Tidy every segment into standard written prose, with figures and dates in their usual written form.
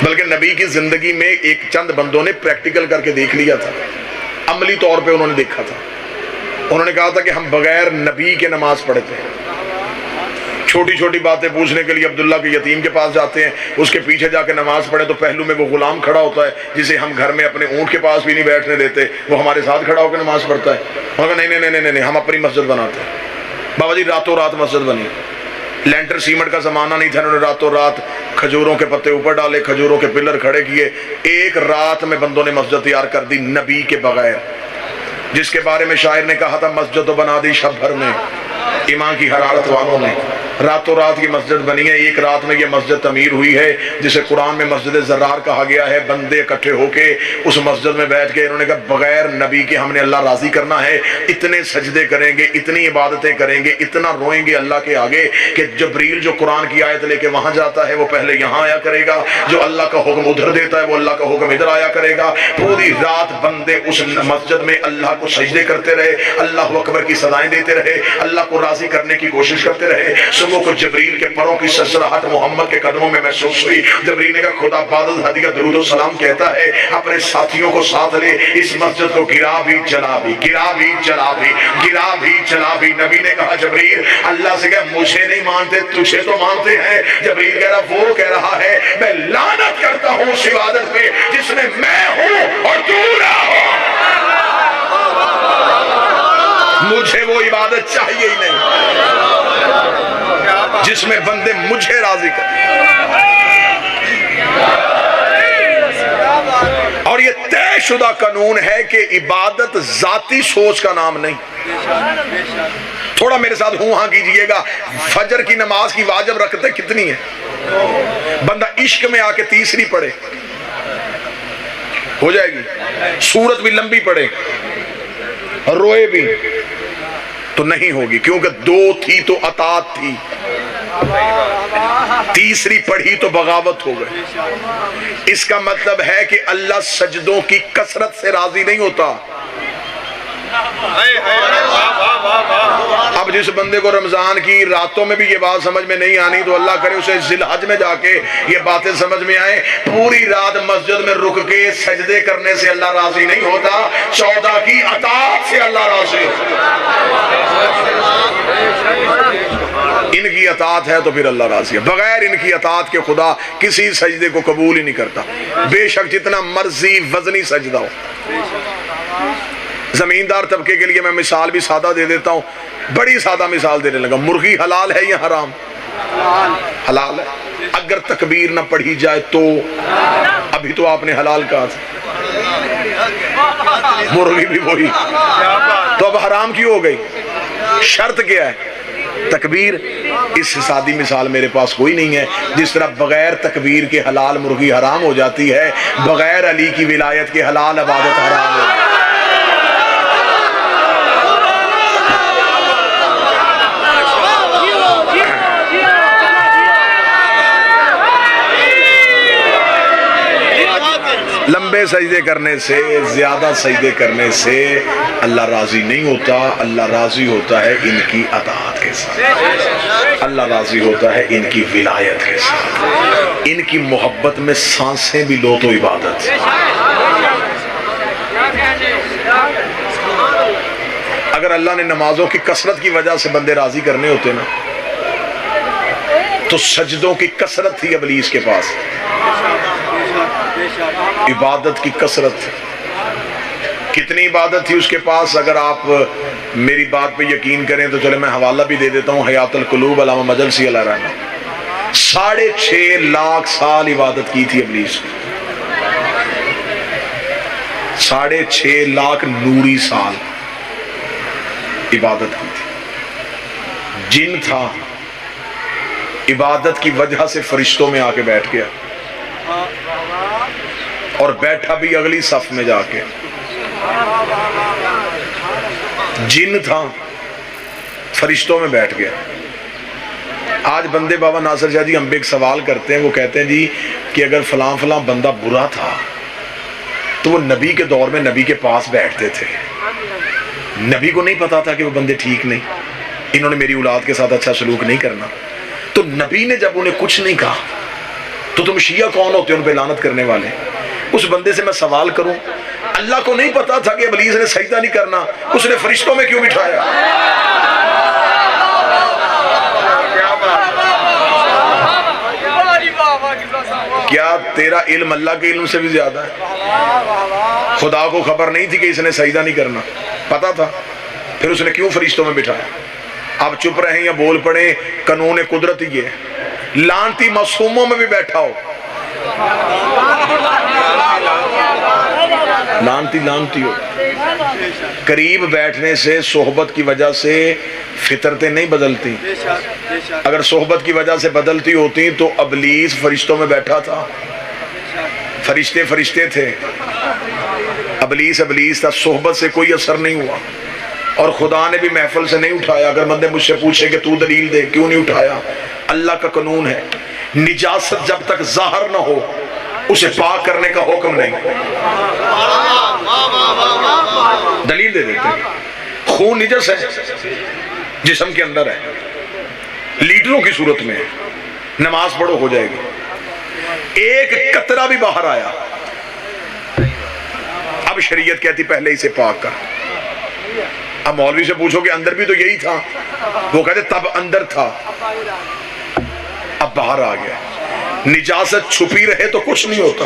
بلکہ نبی کی زندگی میں ایک چند بندوں نے پریکٹیکل کر کے دیکھ لیا تھا، عملی طور پہ انہوں نے دیکھا تھا۔ انہوں نے کہا تھا کہ ہم بغیر نبی کے نماز پڑھتے ہیں، چھوٹی چھوٹی باتیں پوچھنے کے لیے عبداللہ کے یتیم کے پاس جاتے ہیں، اس کے پیچھے جا کے نماز پڑھیں تو پہلو میں وہ غلام کھڑا ہوتا ہے جسے ہم گھر میں اپنے اونٹ کے پاس بھی نہیں بیٹھنے دیتے، وہ ہمارے ساتھ کھڑا ہو کے نماز پڑھتا ہے۔ انہوں نے کہا نہیں نہیں نہیں نہیں، ہم اپنی مسجد بناتے ہیں۔ بابا جی راتوں رات مسجد بنی، لینٹر سیمنٹ کا زمانہ نہیں تھا، انہوں نے راتوں رات کھجوروں کے پتے اوپر ڈالے، کھجوروں کے پلر کھڑے کیے، ایک رات میں بندوں نے مسجد تیار کر دی نبی کے بغیر، جس کے بارے میں شاعر نے کہا تھا مسجد تو بنا دی شب بھر میں ایمان کی حرارت والوں نے۔ راتوں رات یہ مسجد بنی ہے، ایک رات میں یہ مسجد تعمیر ہوئی ہے جسے قرآن میں مسجد زرار کہا گیا ہے۔ بندے اکٹھے ہو کے اس مسجد میں بیٹھ کے انہوں نے کہا بغیر نبی کے ہم نے اللہ راضی کرنا ہے، اتنے سجدے کریں گے، اتنی عبادتیں کریں گے، اتنا روئیں گے اللہ کے آگے کہ جبریل جو قرآن کی آیت لے کے وہاں جاتا ہے وہ پہلے یہاں آیا کرے گا، جو اللہ کا حکم ادھر دیتا ہے وہ اللہ کا حکم ادھر آیا کرے گا۔ پوری رات بندے اس مسجد میں اللہ کو سجدے کرتے رہے، اللہ اکبر کی صدائیں دیتے رہے، اللہ کو راضی کرنے کی کوشش کرتے رہے۔ صبح کو جبریل کے پروں کی سرسراہٹ محمد کے قدموں میں محسوس ہوئی۔ جبریل نے کہا خدا بادل ہدیہ درود و سلام کہتا ہے اپنے ساتھیوں کو ساتھ لے، اس مسجد کو گرا بھی جلا بھی، گرا بھی جلا بھی، گرا بھی جلا بھی۔ نبی نے کہا جبریل اللہ سے کہا مجھے نہیں مانتے تجھے تو مانتے ہیں۔ جبریل کہہ رہا وہ کہہ رہا ہے میں لعنت کرتا ہوں اس عبادت پہ جس میں میں ہوں اور تو نہ ہو، مجھے وہ عبادت چاہیے ہی نہیں جس میں بندے مجھے راضی کریں۔ اور یہ طے شدہ قانون ہے کہ عبادت ذاتی سوچ کا نام نہیں۔ تھوڑا میرے ساتھ ہوں ہاں کیجئے گا، فجر کی نماز کی واجب رکعتیں کتنی ہیں؟ بندہ عشق میں آ کے تیسری پڑھے ہو جائے گی، سورت بھی لمبی پڑھے اور روئے بھی تو نہیں ہوگی، کیونکہ دو تھی تو اطاعت تھی، تیسری پڑھی تو بغاوت ہو گئی۔ اس کا مطلب ہے کہ اللہ سجدوں کی کثرت سے راضی نہیں ہوتا۔ اب جس بندے کو رمضان کی راتوں میں بھی یہ بات سمجھ میں نہیں آنی تو اللہ کرے اسے ذی الحج میں جا کے یہ باتیں سمجھ میں آئیں۔ پوری رات مسجد میں رک کے سجدے کرنے سے اللہ راضی نہیں ہوتا، 14 کی اطاعت سے اللہ راضی ان کی اطاعت ہے تو پھر اللہ راضی ہے۔ بغیر ان کی اطاعت کے خدا کسی سجدے کو قبول ہی نہیں کرتا، بے شک جتنا مرضی وزنی سجدہ ہو۔ زمیندار طبقے کے لیے میں مثال بھی سادہ دے دیتا ہوں، بڑی سادہ مثال دینے لگا۔ مرغی حلال ہے یا حرام؟ حلال ہے۔ اگر تکبیر نہ پڑھی جائے تو ابھی تو آپ نے حلال کہا تھا، مرغی بھی وہی، تو اب حرام کیوں ہو گئی؟ شرط کیا ہے؟ تکبیر۔ اس سے سادی مثال میرے پاس کوئی نہیں ہے۔ جس طرح بغیر تکبیر کے حلال مرغی حرام ہو جاتی ہے، بغیر علی کی ولایت کے حلال عبادت حرام ہو جاتی ہے۔ لمبے سجدے کرنے سے، زیادہ سجدے کرنے سے اللہ راضی نہیں ہوتا، اللہ راضی ہوتا ہے ان کی اطاعت کے ساتھ، اللہ راضی ہوتا ہے ان کی ولایت کے ساتھ۔ ان کی محبت میں سانسیں بھی لو تو عبادت۔ اگر اللہ نے نمازوں کی کثرت کی وجہ سے بندے راضی کرنے ہوتے نا تو سجدوں کی کثرت تھی ابلیس کے پاس، عبادت کی کثرت۔ کتنی عبادت تھی اس کے پاس؟ اگر آپ میری بات پہ یقین کریں تو چلے میں حوالہ بھی دے دیتا ہوں، حیات القلوب علامہ مجلسی علیہ رحمہ، 6.5 لاکھ سال عبادت کی تھی ابلیس، 6.5 لاکھ نوری سال عبادت کی تھی۔ جن تھا، عبادت کی وجہ سے فرشتوں میں آ کے بیٹھ گیا، اور بیٹھا بھی اگلی صف میں جا کے۔ جن تھا، فرشتوں میں بیٹھ گیا۔ آج بندے بابا ناصر شاہ جی ہم بھی ایک سوال کرتے ہیں، وہ کہتے ہیں جی کہ اگر فلاں فلاں بندہ برا تھا تو وہ نبی کے دور میں نبی کے پاس بیٹھتے تھے، نبی کو نہیں پتا تھا کہ وہ بندے ٹھیک نہیں، انہوں نے میری اولاد کے ساتھ اچھا سلوک نہیں کرنا، تو نبی نے جب انہیں کچھ نہیں کہا تو تم شیعہ کون ہوتے ان پہ لعنت کرنے والے؟ اس بندے سے میں سوال کروں، اللہ کو نہیں پتا تھا کہ ابلیس نے سجدہ نہیں کرنا، اس نے فرشتوں میں کیوں بٹھایا؟ کیا تیرا علم اللہ کے علم سے بھی زیادہ ہے؟ خدا کو خبر نہیں تھی کہ اس نے سجدہ نہیں کرنا، پتا تھا، پھر اس نے کیوں فرشتوں میں بٹھایا؟ آپ چپ رہیں یا بول پڑیں، قانون قدرت یہ ہے، لعنتی معصوموں میں بھی بیٹھا ہو، لعنتی ہو، قریب بیٹھنے سے، صحبت کی وجہ سے فطرتیں نہیں بدلتی، اگر صحبت کی وجہ سے بدلتی ہوتی تو ابلیس فرشتوں میں بیٹھا تھا، فرشتے تھے، ابلیس تھا، صحبت سے کوئی اثر نہیں ہوا، اور خدا نے بھی محفل سے نہیں اٹھایا۔ اگر بندے مجھ سے پوچھے کہ تو دلیل دے کیوں نہیں اٹھایا، اللہ کا قانون ہے، نجاست جب تک ظاہر نہ ہو اسے پاک کرنے کا حکم نہیں۔ دلیل دے دیتے ہیں، خون نجس ہے، جسم کے اندر ہے، لیڈروں کی صورت میں نماز پڑھو ہو جائے گی، ایک قطرہ بھی باہر آیا، اب شریعت کہتی پہلے اسے پاک کر۔ اب مولوی سے پوچھو کہ اندر بھی تو یہی تھا، وہ کہتے تب اندر تھا، اب باہر آ گیا۔ نجاست چھپی رہے تو کچھ نہیں ہوتا،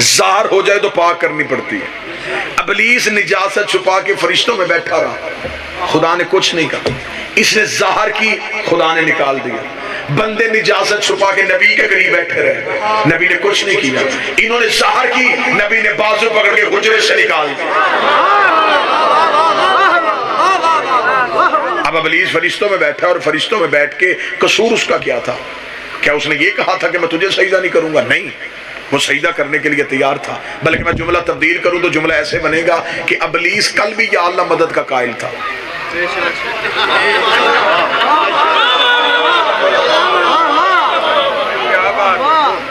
ظاہر ہو جائے تو پاک کرنی پڑتی ہے۔ ابلیس نجاست چھپا کے فرشتوں میں بیٹھا رہا، خدا نے کچھ نہیں کہا، اس نے ظاہر کی، خدا نے نکال دیا۔ بندے نجاست چھپا کے نبی کے قریب بیٹھے رہے، نبی نے کچھ نہیں کیا، انہوں نے ظاہر کی، نبی نے بازو پکڑ کے حجرے سے نکال دیا۔ اب ابلیس فرشتوں میں بیٹھا، اور فرشتوں میں بیٹھ کے قصور اس کا کیا تھا؟ کیا اس نے یہ کہا تھا کہ میں تجھے سجدہ نہیں کروں گا؟ نہیں، وہ سجدہ کرنے کے لیے تیار تھا، بلکہ میں جملہ تبدیل کروں تو جملہ ایسے بنے گا کہ ابلیس کل بھی یا اللہ مدد کا قائل تھا۔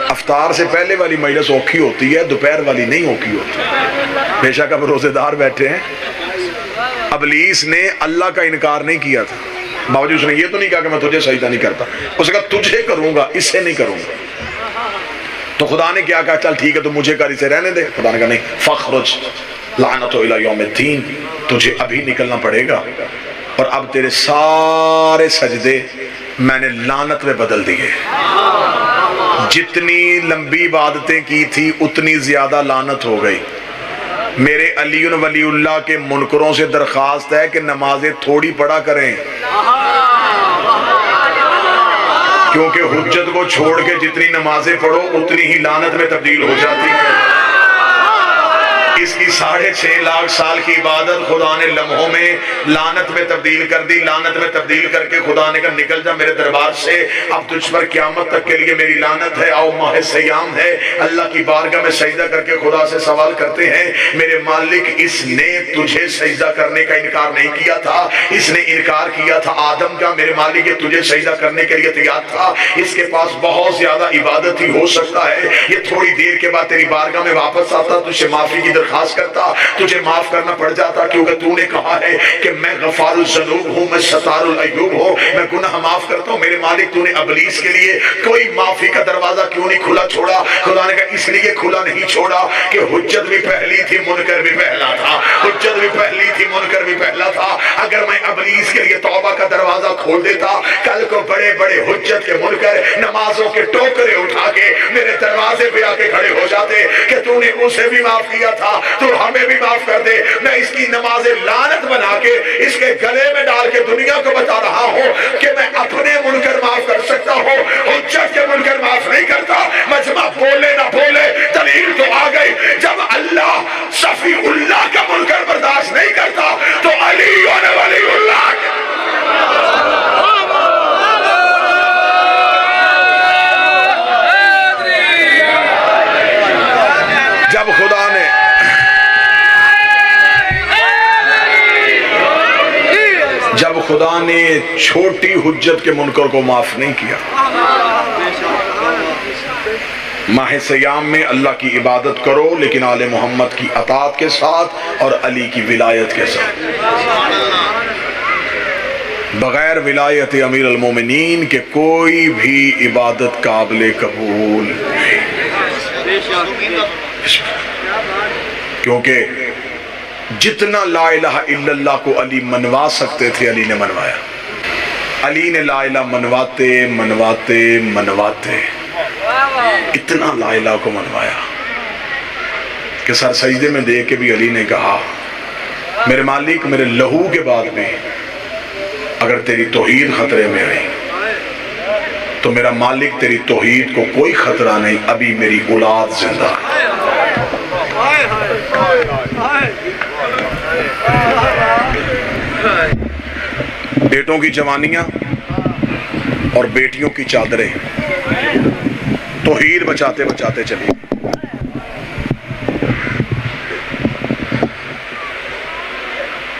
افطار سے پہلے والی مجلس اوکھی ہوتی ہے، دوپہر والی نہیں اوکھی ہوتی، بے شک اب روزے دار بیٹھے ہیں۔ ابلیس نے اللہ کا انکار نہیں کیا تھا، باوجود اس نے یہ تو نہیں کہا کہ میں تجھے سجدہ نہیں کرتا، اس نے کہا تجھے کروں گا، اس سے نہیں کروں گا۔ تو خدا نے کیا کہا، چل ٹھیک ہے تو مجھے کر، اسے رہنے دے۔ خدا نے کہا نہیں، فخرج لعنت الی یوم الدین، تجھے ابھی نکلنا پڑے گا، اور اب تیرے سارے سجدے میں نے لعنت میں بدل دیے، جتنی لمبی عبادتیں کی تھی اتنی زیادہ لعنت ہو گئی۔ میرے علی ولی اللہ کے منکروں سے درخواست ہے کہ نمازیں تھوڑی پڑھا کریں، کیونکہ حجت کو چھوڑ کے جتنی نمازیں پڑھو اتنی ہی لعنت میں تبدیل ہو جاتی ہے۔ اس کی 6.5 لاکھ سال کی عبادت خدا نے لمحوں میں لعنت میں تبدیل کر دی، لعنت میں تبدیل کر کے خدا نے کہا نکل جا میرے دربار سے، اب تجھ پر قیامت تک کے لیے میری لعنت ہے۔ آؤ ماہ سیام ہے، اللہ کی بارگاہ میں سجدہ کر کے خدا سے سوال کرتے ہیں، میرے مالک اس نے تجھے سجدہ کرنے کا انکار نہیں کیا تھا، اس نے انکار کیا تھا آدم کا، میرے مالک یہ تجھے سجدہ کرنے کے لیے تیار تھا، اس کے پاس بہت زیادہ عبادت ہی ہو سکتا ہے، یہ تھوڑی دیر کے بعد تیری بارگاہ میں واپس آتا، تجھے معافی کی درخواست کرتا، تجھے معاف کرنا پڑ جاتا، کیونکہ تو نے کہا ہے کہ میں غفار الذنوب ہوں، میں ستار العیوب ہوں، میں گناہ معاف کرتا ہوں۔ میرے مالک تو نے ابلیس کے لیے کوئی معافی کا دروازہ کیوں نہیں کھلا چھوڑا؟ خدا نے کہا اس لیے کھلا نہیں چھوڑا کہ حجت بھی پہلی تھی، منکر بھی پہلا تھا، حجت بھی پہلی تھی، منکر بھی پہلا تھا۔ اگر میں ابلیس کے لیے توبہ کا دروازہ کھول دیتا، کل کو بڑے بڑے حجت کے منکر نمازوں کے ٹوکرے اٹھا کے میرے دروازے پہ آ کے کھڑے ہو جاتے کہ تو نے اسے بھی معاف کیا تھا، تو ہمیں بھی معاف کر دے۔ میں اس کی نماز لعنت بنا کے اس کے گلے میں ڈال کے دنیا کو بتا رہا ہوں کہ میں اپنے منکر معاف کر سکتا ہوں، حجت کے منکر معاف نہیں کرتا۔ مجمع بولے نہ بولے، دلیل تو آ گئی، جب اللہ صفی اللہ کا منکر برداشت نہیں کرتا تو علی ولی اللہ جب خدا نے چھوٹی حجت کے منکر کو معاف نہیں کیا، ماہ سیام میں اللہ کی عبادت کرو لیکن آل محمد کی اطاعت کے ساتھ اور علی کی ولایت کے ساتھ۔ بغیر ولایت امیر المومنین کے کوئی بھی عبادت قابل قبول نہیں، کیونکہ جتنا لا الہ الا اللہ کو علی منوا سکتے تھے علی نے منوایا. علی نے لا الہ منواتے منواتے منواتے اتنا لا الہ کو منوایا کہ سر سجدے میں دے کے بھی علی نے کہا میرے مالک میرے لہو کے بعد میں اگر تیری توحید خطرے میں آئی تو میرا مالک تیری توحید کو کوئی خطرہ نہیں، ابھی میری اولاد زندہ ہے. بیٹوں کی جوانیاں اور بیٹیوں کی چادریں توحید بچاتے بچاتے چلی.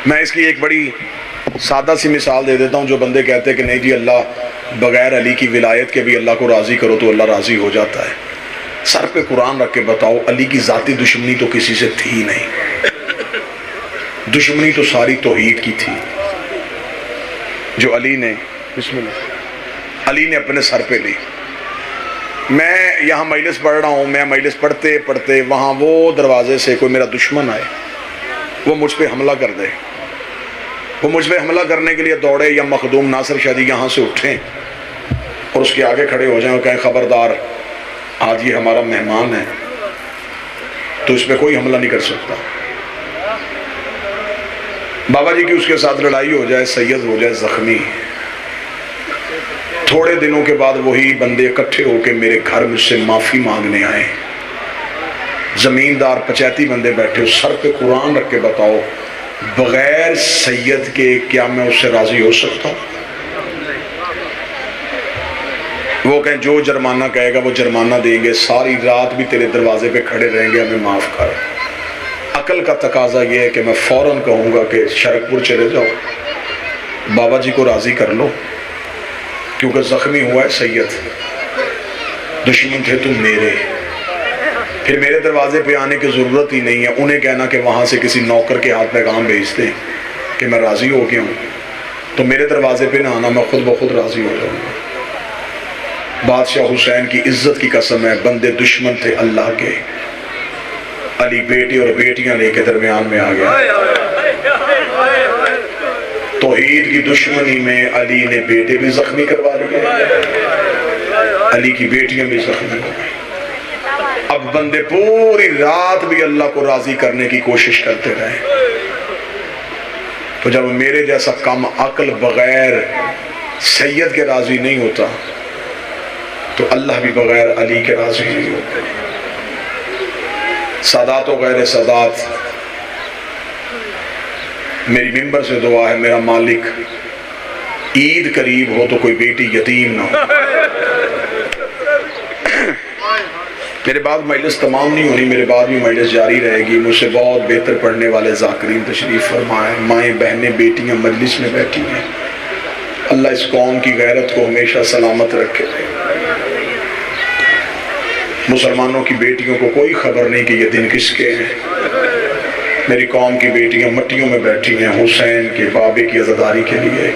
میں اس کی ایک بڑی سادہ سی مثال دے دیتا ہوں. جو بندے کہتے ہیں کہ نہیں جی اللہ بغیر علی کی ولایت کے بھی اللہ کو راضی کرو تو اللہ راضی ہو جاتا ہے، سر پہ قرآن رکھ کے بتاؤ علی کی ذاتی دشمنی تو کسی سے تھی نہیں، دشمنی تو ساری توحید کی تھی جو علی نے بسم اللہ علی نے اپنے سر پہ لی. میں یہاں مجلس پڑھ رہا ہوں، میں مجلس پڑھتے پڑھتے وہاں وہ دروازے سے کوئی میرا دشمن آئے، وہ مجھ پہ حملہ کر دے، وہ مجھ پہ حملہ کرنے کے لیے دوڑے، یا مخدوم ناصر شاہ جی یہاں سے اٹھیں اور اس کے آگے کھڑے ہو جائیں اور کہیں خبردار آج یہ ہمارا مہمان ہے تو اس پہ کوئی حملہ نہیں کر سکتا. بابا جی کی اس کے ساتھ لڑائی ہو جائے، سید ہو جائے زخمی، تھوڑے دنوں کے بعد وہی بندے اکٹھے ہو کے میرے گھر مجھ سے معافی مانگنے آئے. زمیندار پچیتی بندے بیٹھے، سر پہ قرآن رکھ کے بتاؤ بغیر سید کے کیا میں اس سے راضی ہو سکتا ہوں؟ وہ کہیں جو جرمانہ کہے گا وہ جرمانہ دیں گے، ساری رات بھی تیرے دروازے پہ کھڑے رہیں گے، ہمیں معاف کر. عقل کا تقاضا یہ ہے کہ میں فوراً کہوں گا کہ شرک پور چلے جاؤ، بابا جی کو راضی کر لو، کیونکہ زخمی ہوا ہے سید، دشمن تھے تم میرے، پھر میرے دروازے پہ آنے کی ضرورت ہی نہیں ہے. انہیں کہنا کہ وہاں سے کسی نوکر کے ہاتھ پیغام بھیج دیں کہ میں راضی ہو گیا ہوں، تو میرے دروازے پہ نہ آنا، میں خود بخود راضی ہو جاؤں گا. بادشاہ حسین کی عزت کی قسم ہے، بندے دشمن تھے اللہ کے، علی بیٹی اور بیٹیاں لے کے درمیان میں آ گیا. توحید کی دشمنی میں علی نے بیٹے بھی زخمی کروا لیے، علی کی بیٹیاں بھی زخمی ہو گئی. اب بندے پوری رات بھی اللہ کو راضی کرنے کی کوشش کرتے رہے. تو جب میرے جیسا کم عقل بغیر سید کے راضی نہیں ہوتا تو اللہ بھی بغیر علی کے راضی نہیں ہوتا. سادات و غیر سادات، میری ممبر سے دعا ہے میرا مالک عید قریب ہو تو کوئی بیٹی یتیم نہ ہو. میرے بعد مجلس تمام نہیں ہونی، میرے بعد بھی مجلس جاری رہے گی. مجھ سے بہت بہتر پڑھنے والے ذاکرین تشریف فرمائیں، مائیں بہنیں بیٹیاں مجلس میں بیٹھی ہیں. اللہ اس قوم کی غیرت کو ہمیشہ سلامت رکھے. مسلمانوں کی بیٹیوں کو کوئی خبر نہیں کہ یہ دن کس کے ہیں. میری قوم کی بیٹیاں مٹیوں میں بیٹھی ہیں حسین کے بابے کی عزاداری کے لیے.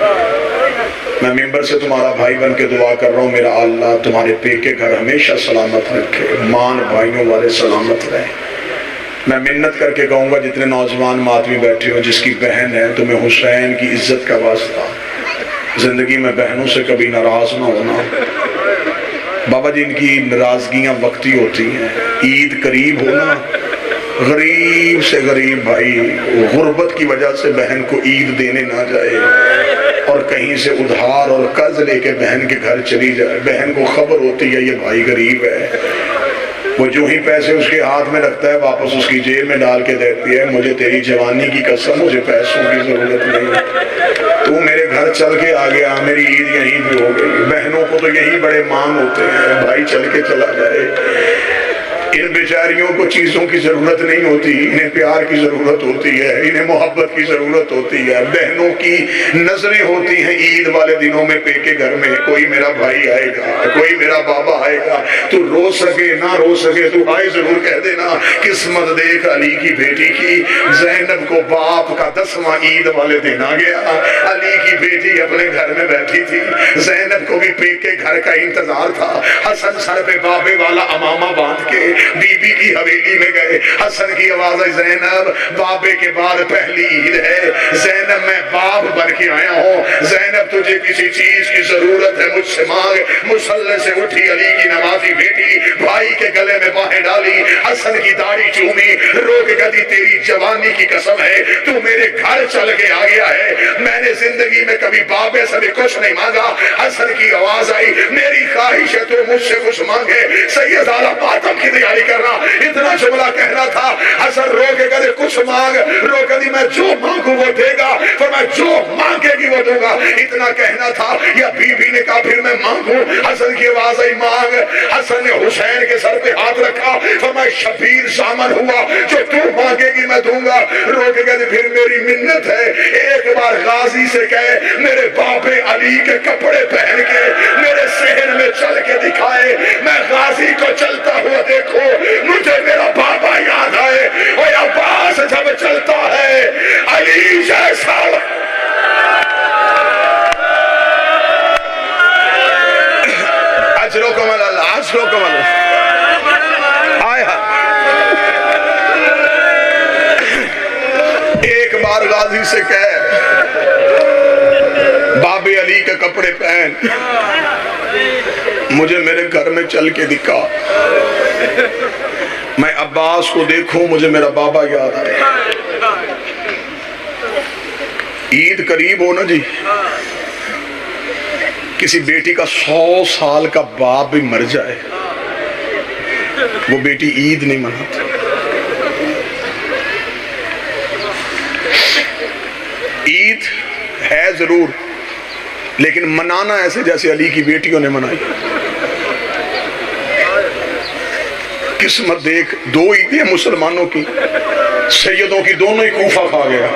میں ممبر سے تمہارا بھائی بن کے دعا کر رہا ہوں، میرا اللہ تمہارے پیکے گھر ہمیشہ سلامت رکھے، مان بھائیوں والے سلامت رہیں. میں منت کر کے کہوں گا جتنے نوجوان ماتمی بیٹھے ہو، جس کی بہن ہے تمہیں حسین کی عزت کا واسطہ زندگی میں بہنوں سے کبھی ناراض نہ ہونا. بابا جی ان کی ناراضگیاں وقتی ہوتی ہیں، عید قریب ہونا، غریب سے غریب بھائی غربت کی وجہ سے بہن کو عید دینے نہ جائے اور کہیں سے ادھار اور قرض لے کے بہن کے گھر چلی جائے. بہن کو خبر ہوتی ہے یہ بھائی غریب ہے، وہ جو ہی پیسے اس کے ہاتھ میں رکھتا ہے واپس اس کی جیب میں ڈال کے دیتی ہے، مجھے تیری جوانی کی قسم مجھے پیسوں کی ضرورت نہیں، تو میرے گھر چل کے آ گیا، میری عید یہیں پہ ہو گئی. بہنوں کو تو یہی بڑے مان ہوتے ہیں، بھائی چل کے چلا جائے. ان ان بیچاریوں کو چیزوں کی ضرورت نہیں ہوتی، انہیں پیار کی ضرورت ہوتی ہے، انہیں محبت کی ضرورت ہوتی ہے۔ بہنوں کی نظریں ہوتی ہیں عید والے دنوں میں پیکے گھر میں، کوئی میرا بھائی آئے گا، کوئی میرا بابا آئے گا، تو رو سکے نہ رو سکے تو آئے ضرور کہہ دینا۔ قسمت دیکھ علی کی بیٹی کی، زینب کو باپ کا 10واں عید والے دن آ گیا، علی کی بیٹی اپنے گھر میں بیٹھی تھی، زینب کو بھی پیکے گھر کا انتظار تھا۔ حسن سر پہ بابے والا امامہ باندھ کے بی بی کی حویلی میں گئے، حسن کی آواز ہے زینب بابے کے بعد پہلی عید ہے، زینب میں باپ بن کے آیا ہوں، زینب تجھے کسی چیز کی ضرورت ہے مجھ سے مانگ۔ مصلی سے اٹھی علی کی نمازی بیٹی، بھائی کے گلے میں باہیں ڈالی، حسن کی داڑھی چومی، رو کے کہتی تیری جوانی کی قسم ہے تو میرے گھر چل کے آ گیا ہے، میں نے زندگی میں کبھی بابے سے بھی کچھ نہیں مانگا۔ حسن کی آواز آئی میری خواہش ہے تو مجھ سے کچھ مانگے، سید اعلیٰ ماتم کی تیاری کرنا، اتنا جملہ کہنا تھا۔ حسن رو کے کہتے کچھ مانگ، رو کہتی میں جو مانگوں وہ دے گا، پھر میں جو مانگے گی وہ دوں گا، اتنا کہنا تھا۔ یا بی بی نے کہا پھر میں مانگوں، حسن کی آواز آئی مانگ۔ حسن نے حسین کے سر پہ ہاتھ رکھا، فرمایا شبیر زامن ہوا جو تو مانگے گی میں دوں گا۔ رو کے کہتے پھر میری منت ہے ایک بار غازی سے کہے میرے باپ علی کے کپڑے پہن کے میرے صحن میں چل کے دکھائے، میں غازی کو چلتا ہوا دیکھو مجھے میرا بابا یاد آئے، اور عباس جب چلتا ہے علی جیسا۔ اجرکم اللہ، اجرکم اللہ۔ ایک بار غازی سے کہے باب علی کے کپڑے پہن مجھے میرے گھر میں چل کے دکھا، میں عباس کو دیکھوں مجھے میرا بابا یاد آئے۔ عید قریب ہو نا جی، کسی بیٹی کا 100 سال کا باپ بھی مر جائے وہ بیٹی عید نہیں مناتی۔ عید ہے ضرور لیکن منانا ایسے جیسے علی کی بیٹیوں نے منائی۔ قسمت دیکھ 2 عیدیں مسلمانوں کی، سیدوں کی دونوں ہی کوفہ کھا گیا۔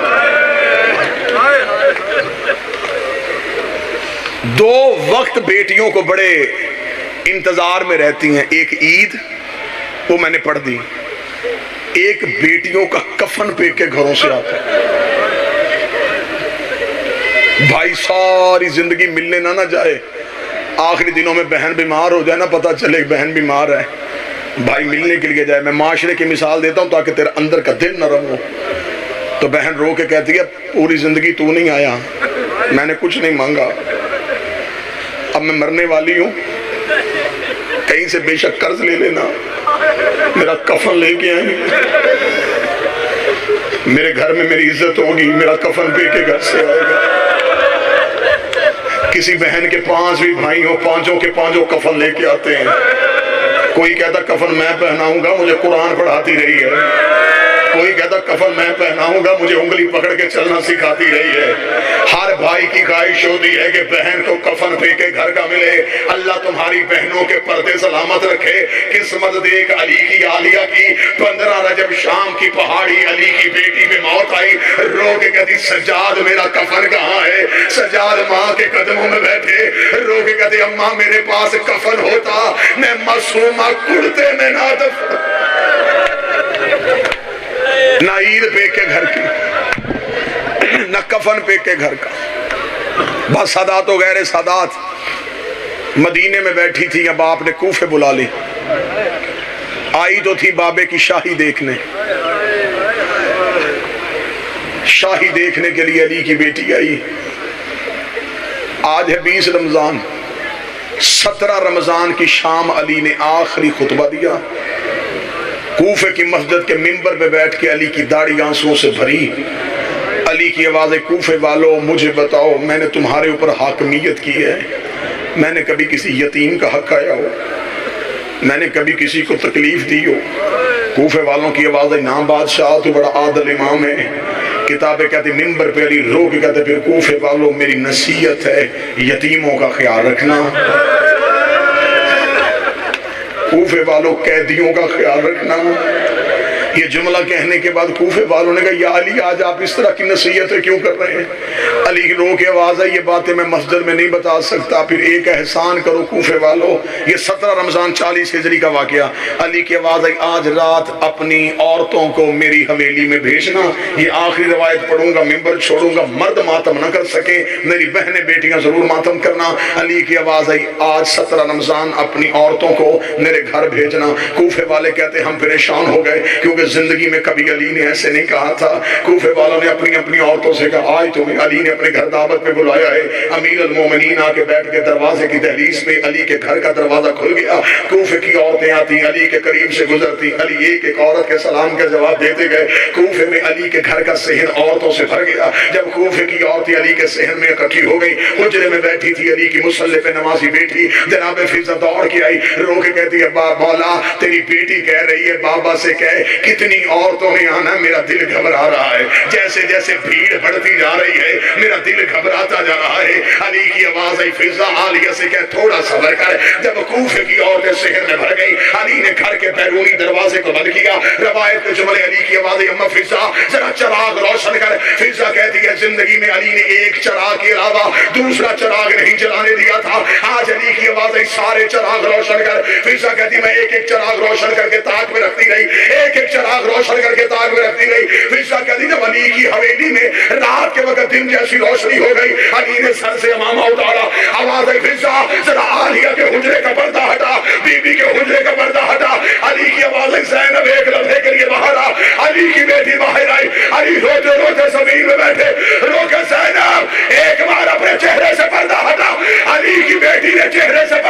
2 وقت بیٹیوں کو بڑے انتظار میں رہتی ہیں، ایک عید وہ میں نے پڑھ دی، ایک بیٹیوں کا کفن پہ کے گھروں سے آتا ہے۔ بھائی ساری زندگی ملنے نہ جائے، آخری دنوں میں بہن بیمار ہو جائے نا، پتہ چلے بہن بیمار ہے، بھائی ملنے کے لیے جائے۔ میں معاشرے کی مثال دیتا ہوں تاکہ تیرا اندر کا دل نرم ہو۔ تو بہن رو کے کہتی ہے پوری زندگی تو نہیں آیا، میں نے کچھ نہیں مانگا، اب میں مرنے والی ہوں، کہیں سے بے شک قرض لے لینا، میرا کفن لے کے آئیں، میرے گھر میں میری عزت ہوگی، میرا کفن پہ کے گھر سے آئے گا۔ کسی بہن کے 5 بھی بھائی ہوں، 5 کے 5 کفن لے کے آتے ہیں۔ کوئی کہتا کفن میں پہناؤں گا، مجھے قرآن پڑھاتی رہی ہے۔ کوئی کہتا کفن میں پہناؤں گا، مجھے انگلی پکڑ کے چلنا سکھاتی رہی ہے۔ ہر بھائی کی خواہش ہوتی ہے کہ بہن کو کفن پہ کے گھر کا ملے۔ اللہ تمہاری بہنوں کے پردے سلامت رکھے۔ قسمت دیکھ علی کی عالیہ کی 15 رجب شام کی پہاڑی علی کی بیٹی میں موت آئی، رو کے کہتی سجاد میرا کفن کہاں ہے؟ سجاد ماں کے قدموں میں بیٹھے، رو کے کہتی اماں میرے پاس کفن ہوتا میں معصومہ کرتے میں نہ دفن۔ نہ عید پہ کے گھر کی، نہ کفن پہ کے گھر کا، بس سادات و غیر سادات مدینے میں بیٹھی تھی، اب آپ نے کوفے بلا لی، آئی تو تھی بابے کی شاہی دیکھنے، شاہی دیکھنے کے لیے علی کی بیٹی آئی۔ آج ہے 20 رمضان، 17 رمضان کی شام علی نے آخری خطبہ دیا، کوفے کی مسجد کے منبر پہ بیٹھ کے علی کی داڑھی آنسوؤں سے بھری۔ علی کی آواز ہے کوفے والو مجھے بتاؤ میں نے تمہارے اوپر حاکمیت کی ہے، میں نے کبھی کسی یتیم کا حق کھایا ہو، میں نے کبھی کسی کو تکلیف دی ہو؟ کوفے والوں کی آواز ہے نام بادشاہ تو بڑا عادل امام ہے۔ کتابیں کہتے منبر پہ علی رو کے کہتے پھر کوفے والوں میری نصیحت ہے یتیموں کا خیال رکھنا۔ کوفے والوں قیدیوں کا خیال رکھنا۔ یہ جملہ کہنے کے بعد کوفے والوں نے کہا یا علی آج آپ اس طرح کی نصیحتیں کیوں کر رہے ہیں؟ علی کی رو کے آواز ہے یہ باتیں میں مسجد میں نہیں بتا سکتا، پھر ایک احسان کرو کوفے والوں۔ یہ 17 رمضان 40 ہجری کا واقعہ۔ علی کی آواز ہے آج رات اپنی عورتوں کو میری حویلی میں بھیجنا، یہ آخری روایت پڑھوں گا، ممبر چھوڑوں گا، مرد ماتم نہ کر سکے، میری بہنیں بیٹیاں ضرور ماتم کرنا۔ علی کی آواز ہے آج 17 رمضان اپنی عورتوں کو میرے گھر بھیجنا۔ کوفے والے کہتے ہم پریشان ہو گئے کیونکہ زندگی میں کبھی علی نے ایسے نہیں کہا تھا۔ کوفے والوں نے اپنی عورتوں سے کہا آج تمہیں علی نے اپنے گھر دعوت پہ بلایا ہے۔ امیر المومنین آ کے بیٹھ کے دروازے کی دہلیز پہ، علی کے گھر کا دروازہ کھل گیا، کوفے کی عورتیں آتی علی کے قریب سے گزرتی، علی ایک ایک عورت کے سلام کا جواب دیتے گئے۔ کوفے میں علی کے گھر کا صحن عورتوں سے بھر گیا۔ جب کوفے کی عورتیں علی کے صحن میں اکٹھی ہو گئی، حجرے میں بیٹھی تھی علی کی مصلی پہ نمازی بیٹی، جناب فضہ دوڑ کے آئی، رو کے کہتی ہے مولا تیری بیٹی کہہ رہی ہے بابا سے کہے کتنی عورتوں نے آنا، میرا دل گھبرا رہا ہے، جیسے جیسے بھیڑ بڑھتی جا رہی ہے میرا دل گھبراتا جا رہا ہے۔ علی کی آواز آئی فضہ عالیہ سے کہے تھوڑا صبر کر۔ جب کوفے کی عورتیں شہر میں بھر گئی، علی نے گھر کے بیرونی دروازے کو بند کیا۔ روایت کے جملے علی کی آواز آئی اما فضہ ذرا چراغ روشن کر۔ فضہ کہتی ہے زندگی میں علی نے ایک چراغ کے علاوہ دوسرا چراغ نہیں جلانے دیا تھا، آج علی کی آواز آئی سارے چراغ روشن کر۔ فضہ کہتی میں ایک ایک چراغ روشن کر کے تاک میں رکھتی رہی، ایک ایک چراغ روشن کر کے تاک میں رکھتی رہی۔ فضہ کہتی جب علی کی حویلی میں رات کے وقت دن جیسی روشنی ہو گئی، علی نے سر سے امامہ اتارا، آواز آئی فضہ ذرا عالیہ کے حجرے کا پردہ ہٹا، بی بی کے حجرے کا پردہ ہٹا۔ علی کی آواز آئی زینب ایک لمحے کے لیے باہر آ۔ علی کی بیٹی باہر آئی، علی روتے روتے زمین میں بیٹھے، رو کے زینب ایک بار اپنے چہرے سے پردہ ہٹا۔ علی کی بیٹی نے چہرے سے